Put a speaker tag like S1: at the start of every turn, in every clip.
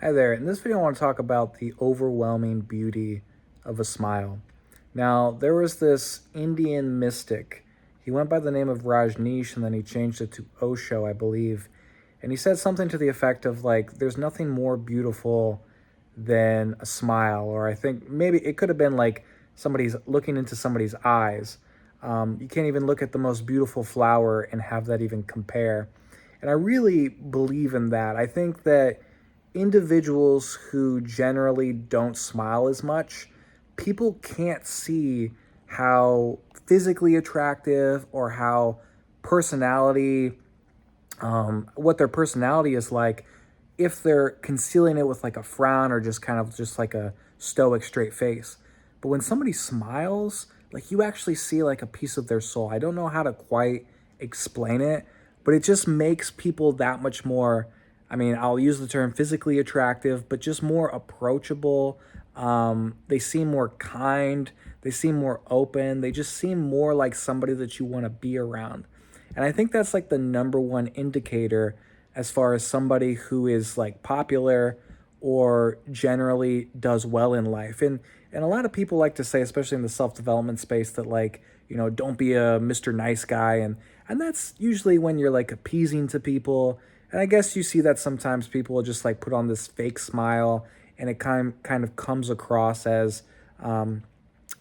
S1: Hi there. In this video, I want to talk about the overwhelming beauty of a smile. Now, there was this Indian mystic. He went by the name of Rajneesh and then he changed it to Osho, I believe. And he said something to the effect of like, there's nothing more beautiful than a smile. Or I think maybe it could have been like somebody's looking into somebody's eyes. You can't even look at the most beautiful flower and have that even compare. And I really believe in that. I think that individuals who generally don't smile as much, people can't see how physically attractive or how personality, what their personality is like if they're concealing it with like a frown or just kind of just like a stoic straight face. But when somebody smiles, like you actually see like a piece of their soul. I don't know how to quite explain it, but it just makes people that much more, I mean, I'll use the term physically attractive, but just more approachable. They seem more kind. They seem more open. They just seem more like somebody that you want to be around. And I think that's like the number one indicator as far as somebody who is like popular or generally does well in life. And a lot of people like to say, especially in the self-development space, that like, don't be a Mr. Nice guy. And that's usually when you're like appeasing to people. And I guess you see that sometimes people will just like put on this fake smile and it kind of comes across as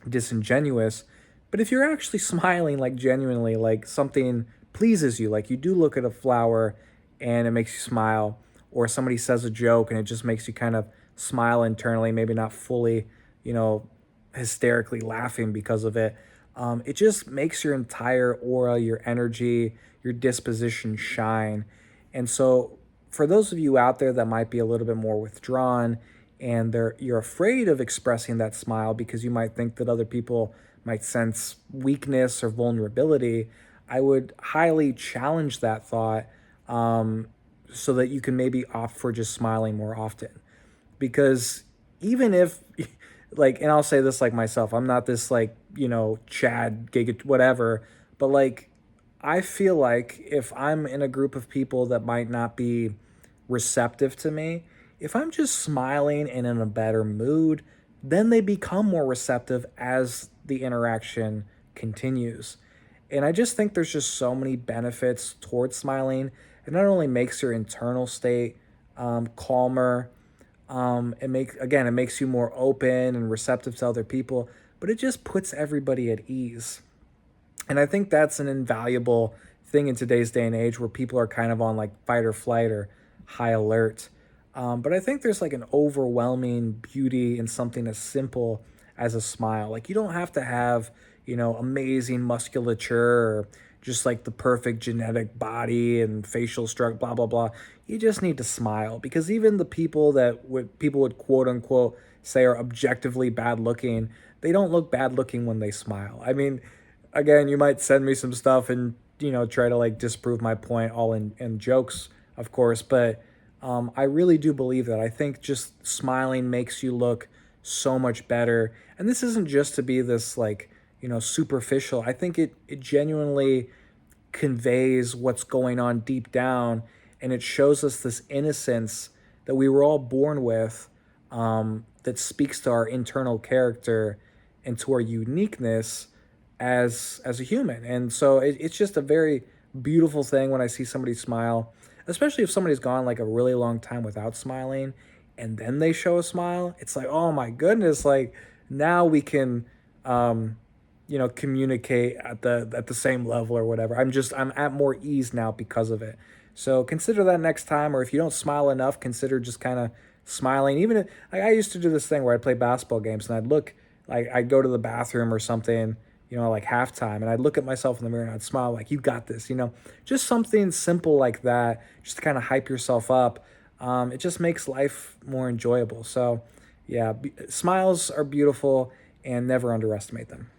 S1: disingenuous. But if you're actually smiling like genuinely, like something pleases you, like you do look at a flower and it makes you smile, or somebody says a joke and it just makes you kind of smile internally, maybe not fully, you know, hysterically laughing because of it. It just makes your entire aura, your energy, your disposition shine. And so, for those of you out there that might be a little bit more withdrawn and you're afraid of expressing that smile because you might think that other people might sense weakness or vulnerability, I would highly challenge that thought, so that you can maybe opt for just smiling more often. Because even if, like, and I'll say this like myself, I'm not this like, Chad, gig, whatever, but like, I feel like if I'm in a group of people that might not be receptive to me, if I'm just smiling and in a better mood, then they become more receptive as the interaction continues. And I just think there's just so many benefits towards smiling. It not only makes your internal state calmer, it makes you more open and receptive to other people, but it just puts everybody at ease. And I think that's an invaluable thing in today's day and age where people are kind of on like fight or flight or high alert. But I think there's like an overwhelming beauty in something as simple as a smile. Like you don't have to have, amazing musculature or just like the perfect genetic body and facial structure, blah, blah, blah. You just need to smile because even the people that people would quote unquote say are objectively bad looking, they don't look bad looking when they smile. I mean, again, you might send me some stuff and try to like disprove my point, all in jokes, of course. But I really do believe that. I think just smiling makes you look so much better. And this isn't just to be this like superficial. I think it genuinely conveys what's going on deep down, and it shows us this innocence that we were all born with, that speaks to our internal character and to our uniqueness as a human. And so it's just a very beautiful thing when I see somebody smile, especially if somebody's gone like a really long time without smiling and then they show a smile. It's like, oh my goodness, like now we can communicate at the same level or whatever. I'm at more ease now because of it. So consider that next time, or if you don't smile enough, consider just kind of smiling. Even if, like I used to do this thing where I'd play basketball games and I'd look, like I'd go to the bathroom or something, like halftime, and I'd look at myself in the mirror and I'd smile like, you got this, just something simple like that, just to kind of hype yourself up. It just makes life more enjoyable. So, yeah, smiles are beautiful and never underestimate them.